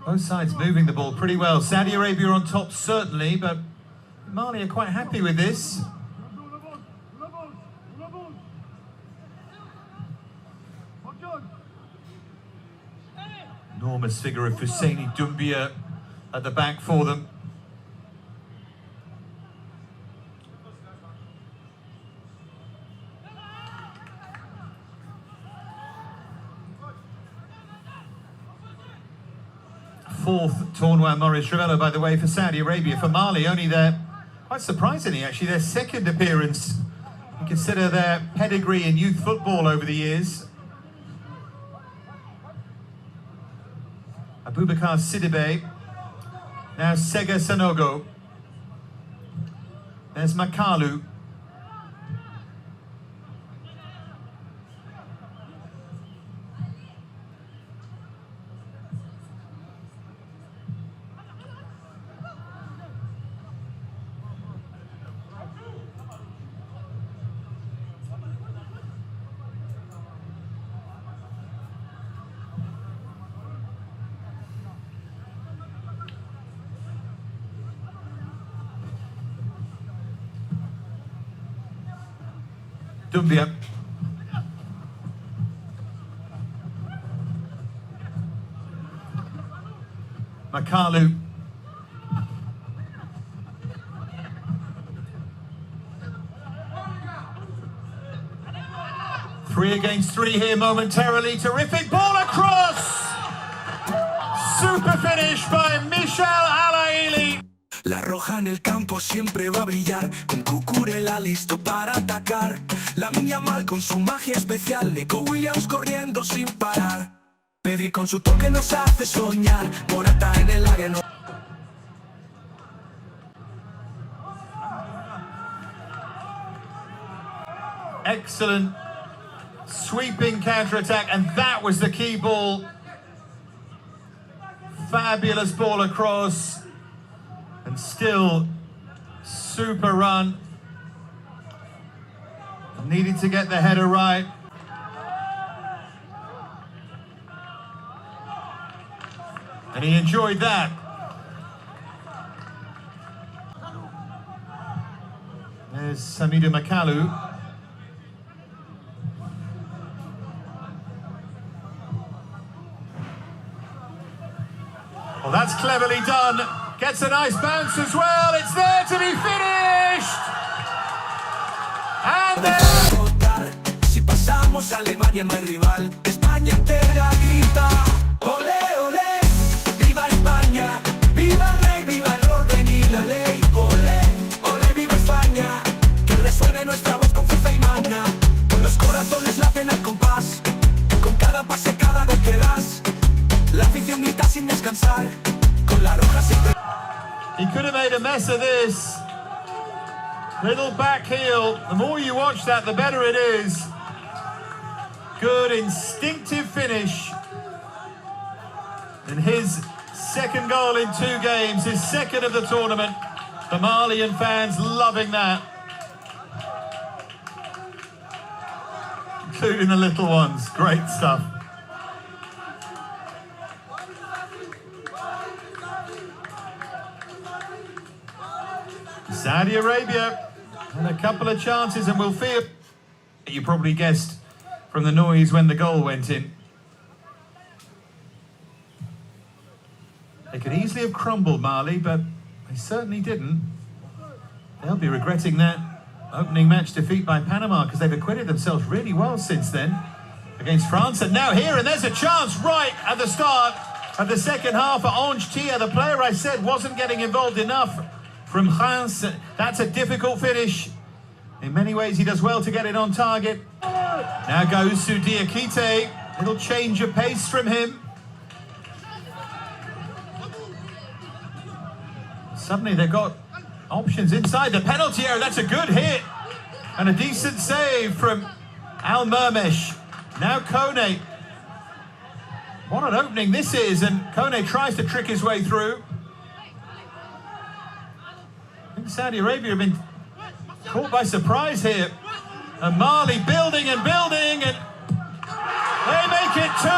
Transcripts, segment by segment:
Both sides moving the ball pretty well. Saudi Arabia on top, certainly, but Mali are quite happy with this. Enormous figure of Husseini Doumbia at the back for them. Fourth Tournoi Maurice Revello, by the way, for Saudi Arabia. For Mali, only their, quite surprisingly actually, their second appearance. You consider their pedigree in youth football over the years. Abubakar Sidibe. Now Sega Sanogo. There's Makalu. Doumbia. Makalu. Three against three here momentarily. Terrific ball across. Super finish by Michel Alaili. La roja en el campo siempre va a brillar, con Cucurella listo para atacar. La niña mal con su magia especial, Nico Williams corriendo sin parar. Pedri con su toque nos hace soñar, Morata en el área no. Excellent sweeping counter-attack, and that was the key ball. Fabulous ball across. And still, super run. Needed to get the header right. And he enjoyed that. There's Samidou Makalu. Well, that's cleverly done. Gets a nice bounce as well. It's there to be finished. And then... Si pasamos a Alemania no hay rival. España entera grita. Olé, olé. Viva España. Viva el rey, viva el orden y la ley. Olé, olé, viva España. Que resuene nuestra voz con fuerza y maña. Con los corazones laten al compás. Con cada pase, cada gol que das. La afición grita sin descansar. Con la roja siempre. He could have made a mess of this. Little back heel. The more you watch that, the better it is. Good instinctive finish. And his second goal in 2 games, his second of the tournament. The Malian fans loving that. Including the little ones. Great stuff. Saudi Arabia had a couple of chances, and we'll feel, you probably guessed from the noise when the goal went in. They could easily have crumbled Mali, but they certainly didn't. They'll be regretting that opening match defeat by Panama, because they've acquitted themselves really well since then against France. And now here, and there's a chance right at the start of the second half for Ange Tia, the player I said wasn't getting involved enough. From Reims, that's a difficult finish. In many ways, he does well to get it on target. Now goes to Diakite. Little change of pace from him. Suddenly they've got options inside the penalty area. That's a good hit. And a decent save from Al Mermesh. Now Kone. What an opening this is. And Kone tries to trick his way through. Saudi Arabia have been caught by surprise here. And Mali building and building, and they make it 2.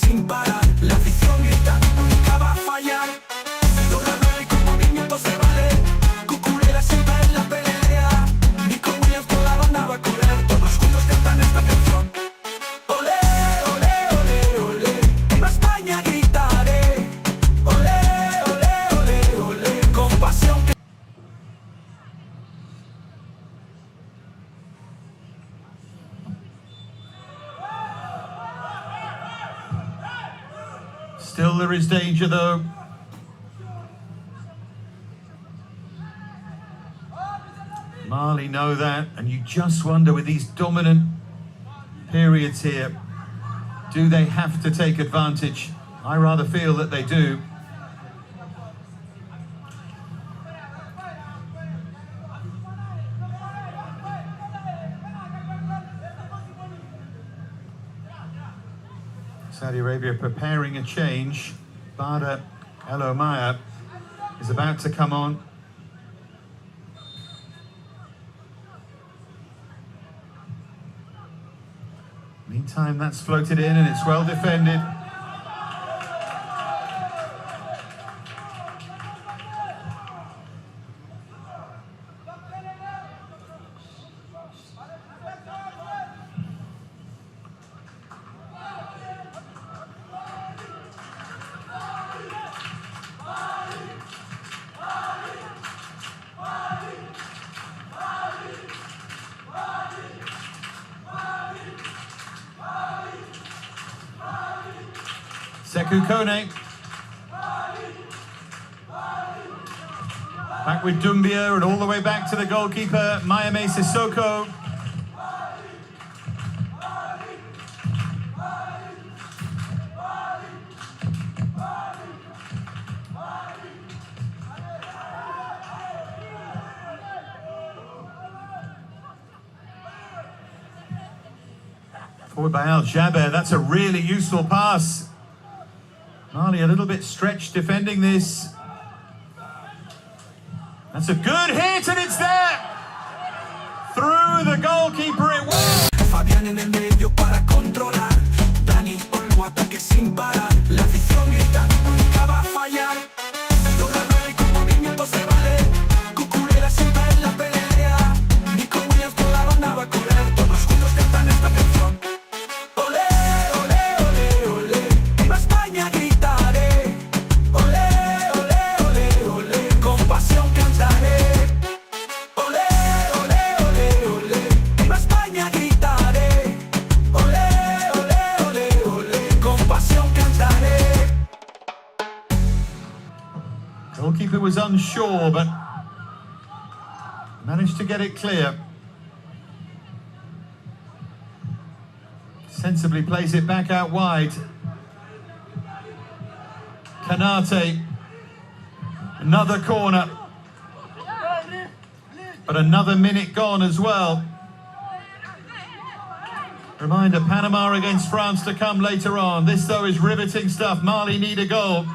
sin parar, la afición grita, nunca va a fallar. Los ladrones con movimiento se vale, Cucurella siempre en la pelea. Nico Williams toda la banda va a correr, todos juntos cantan esta canción. Olé, olé, olé, olé, viva España gritaré. Olé, olé, olé, olé, con pasión. Still there is danger though. Mali know that, and you just wonder with these dominant periods here, do they have to take advantage? I rather feel that they do. Saudi Arabia preparing a change. Bada El Omaya is about to come on. Meantime, that's floated in and it's well defended. Sekou Kone. Back with Doumbia and all the way back to the goalkeeper, Mayame Sissoko. Forward by Al Jaber, that's a really useful pass. Mali a little bit stretched defending this. That's a good hit and it's there! Through the goalkeeper it went! Fabián en el medio para controlar. Dani Olmo ataque sin parar. La afición grita, nunca va a fallar. Logra y con movimiento se vale. Cucurella siempre en la pelea. Nico Williams toda la banda va a correr. Todos juntos cantan esta canción. Olé, olé, olé, olé. Viva España gritaré. Olé, olé, olé, olé. Con pasión cantaré. Olé, olé, olé, olé. Viva España gritaré. Olé, olé, olé, olé. Con pasión cantaré. Goalkeeper was unsure, but managed to get it clear. Sensibly plays it back out wide. Kanate. Another corner. But another minute gone as well. Reminder, Panama against France to come later on. This, though, is riveting stuff. Mali need a goal.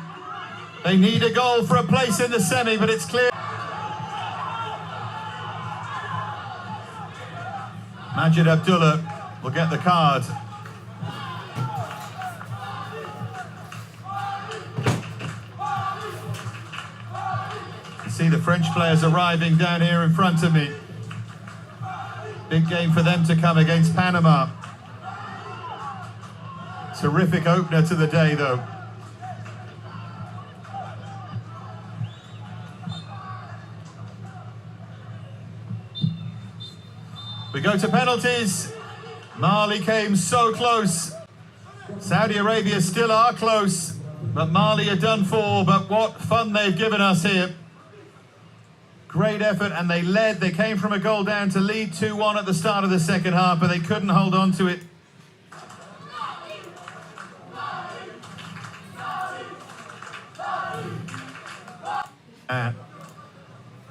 They need a goal for a place in the semi, but it's clear. Majid Abdullah will get the card. You see the French players arriving down here in front of me. Big game for them to come against Panama. Terrific opener to the day, though. We go to penalties. Mali came so close. Saudi Arabia still are close, but Mali are done for. But what fun they've given us here. Great effort, and they led. They came from a goal down to lead 2-1 at the start of the second half, but they couldn't hold on to it.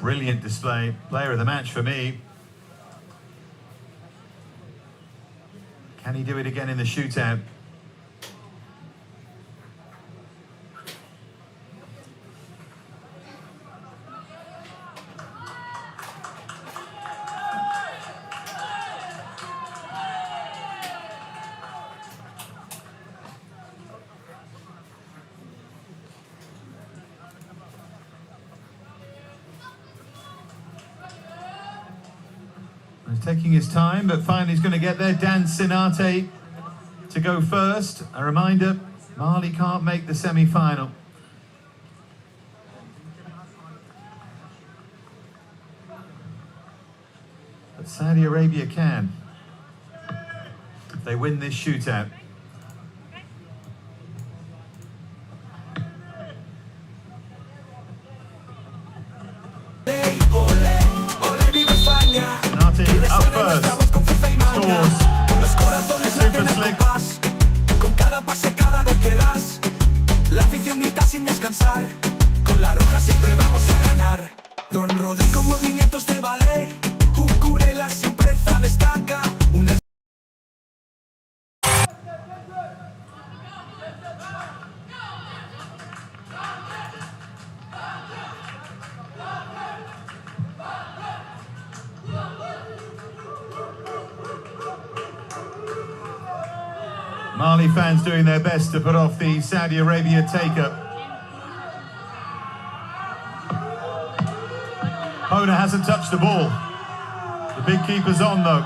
Brilliant display. Player of the match for me. Can he do it again in the shootout? He's taking his time, but finally he's going to get there. Dan Sinate to go first. A reminder, Mali can't make the semi-final. But Saudi Arabia can, if they win this shootout. Up first, scores, super slick. Con cada pase, cada gol que das, la afición grita sin descansar. Con la roja siempre vamos a ganar. Don Rodri con movimientos de ballet, Cucurella siempre destaca. Mali fans doing their best to put off the Saudi Arabia take-up. Pona hasn't touched the ball. The big keeper's on though.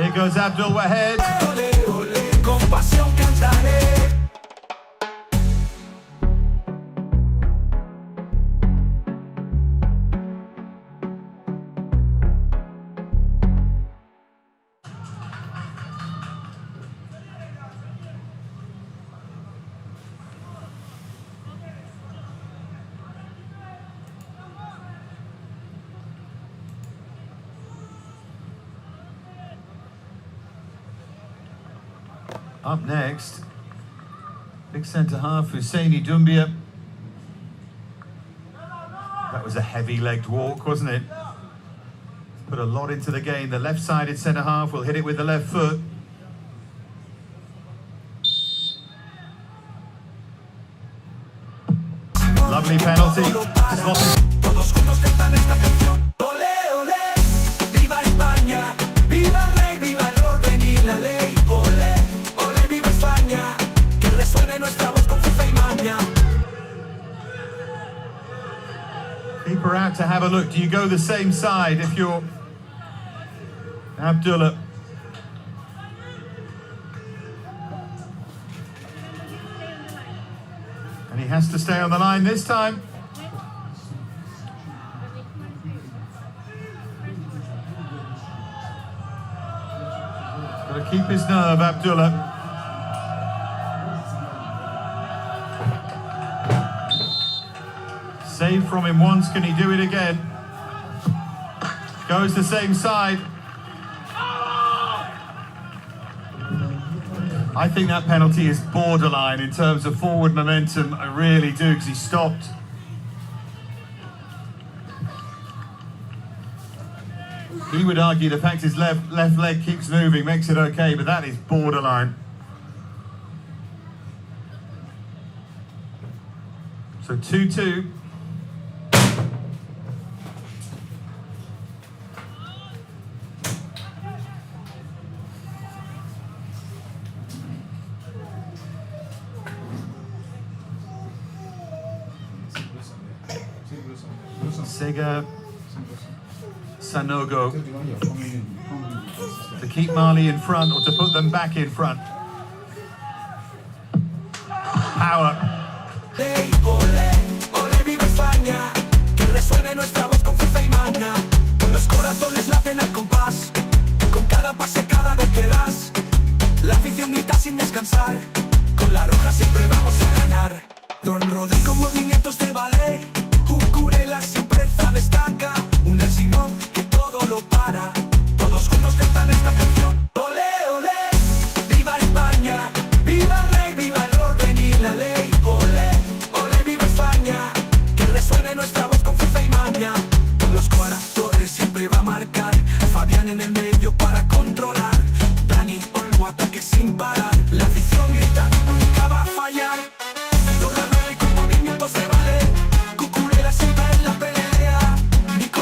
Here goes Abdul Wahed. Con pasión cantaré. Up next, big centre-half, Husseini Doumbia. That was a heavy-legged walk, wasn't it? Put a lot into the game. The left-sided centre-half will hit it with the left foot. Lovely penalty. Todos juntos cantan esta canción. Olé, olé, viva España, viva el rey, viva el orden y la ley. Olé, olé, viva España, que resuene nuestra voz con fuerza y maña. Keeper out to have a look. Do you go the same side if you're Abdullah? And he has to stay on the line this time. Got to keep his nerve, Abdullah. Saved from him once, can he do it again? Goes the same side. I think that penalty is borderline in terms of forward momentum. I really do, because he stopped. He would argue the fact his left leg keeps moving makes it okay, but that is borderline. So 2-2. Sega Sanogo to keep Mali in front or to put them back in front. Power. Olé, olé, viva España, que resuene nuestra voz con fuerza y maña. Los corazones laten al compás, con cada pase, cada gol que das. La afición grita sin descansar, con la roja siempre vamos a ganar. Don Rodri con movimientos de ballet, Cucurella siempre destaca. Un Simón que todo lo para, todos juntos cantan esta canción. Olé, olé, viva España, viva el rey, viva el orden y la ley. Olé, olé, viva España, que resuene nuestra voz con fuerza y maña. Los corazones siempre va a marcar, Fabián en el medio para controlar. Dani Olmo ataque sin parar, la afición grita, nunca va a fallar. Con movimientos de ballet, Cucurella siempre en la pelea. Nico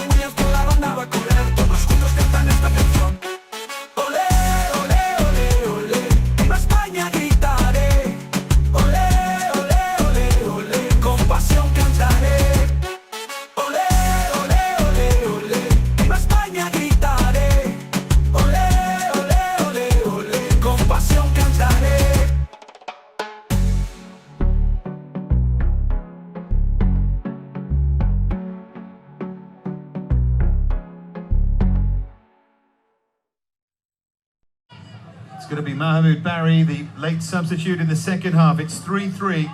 going to be Mahmoud Barry, the late substitute in the second half. It's 3-3.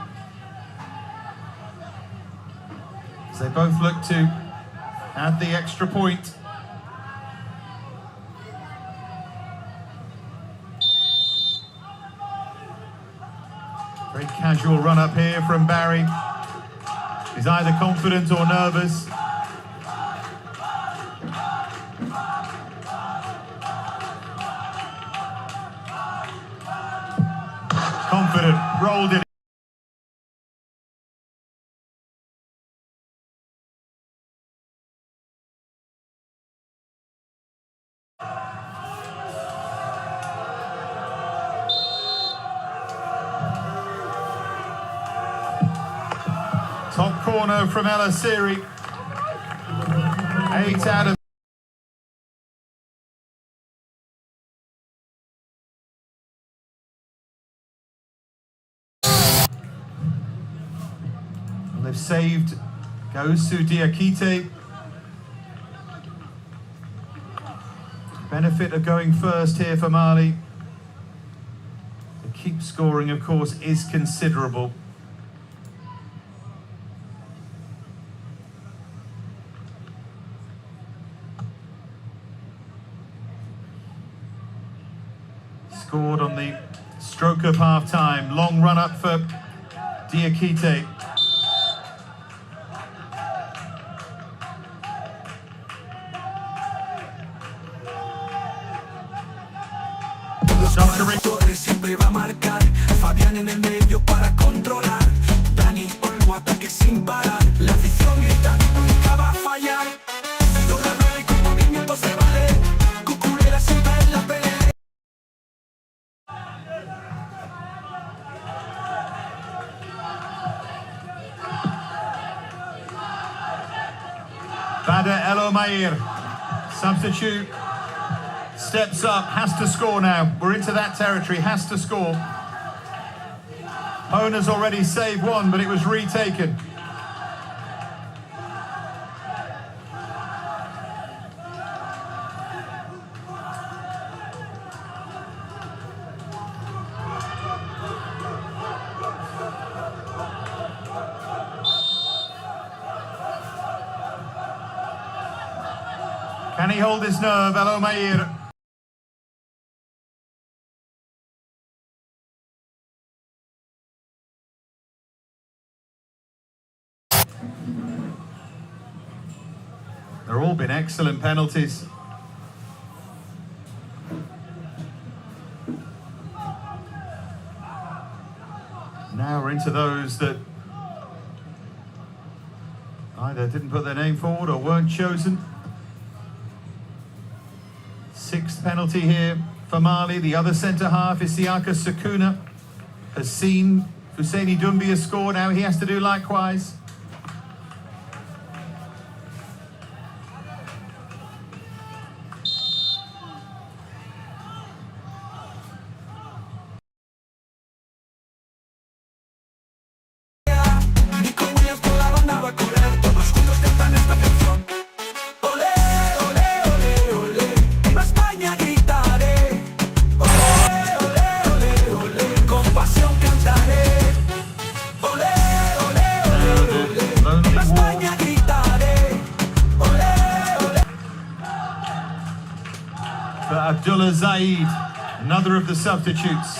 As they both look to add the extra point. Very casual run up here from Barry. He's either confident or nervous. Confident, rolled it. Top corner from El Asiri. 8 out of. They've saved. Goes to Diakite. Benefit of going first here for Mali. The keep scoring, of course, is considerable. Scored on the stroke of half-time. Long run up for Diakite. Siempre va a marcar, Fabián en el medio para controlar, Dani Olmo ataque sin parar, la afición grita, nunca va a fallar, logra y con movimiento se vale, Cucurella siempre en la pelea. Bader El Omair, substitute. Steps up, has to score now. We're into that territory, has to score. Hona's already saved one, but it was retaken. Can he hold his nerve, El Omair? They've all been excellent penalties. Now we're into those that either didn't put their name forward or weren't chosen. Sixth penalty here for Mali. The other centre half, Isiaka Sakuna, has seen Husseini Doumbia score. Now he has to do likewise. Abdullah Zaid, another of the substitutes.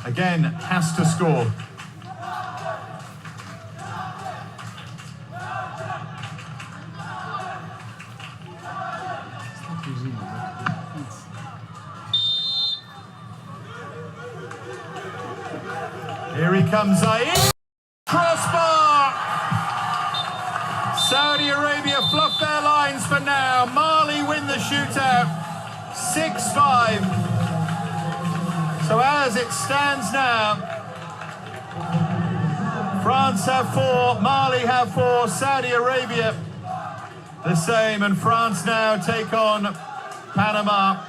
Again, has to score. Here he comes, Zaid. Crossbar! Saudi Arabia fluff their lines for now. Mali win the shootout 6-5. So as it stands now, France have 4, Mali have 4, Saudi Arabia the same, and France now take on Panama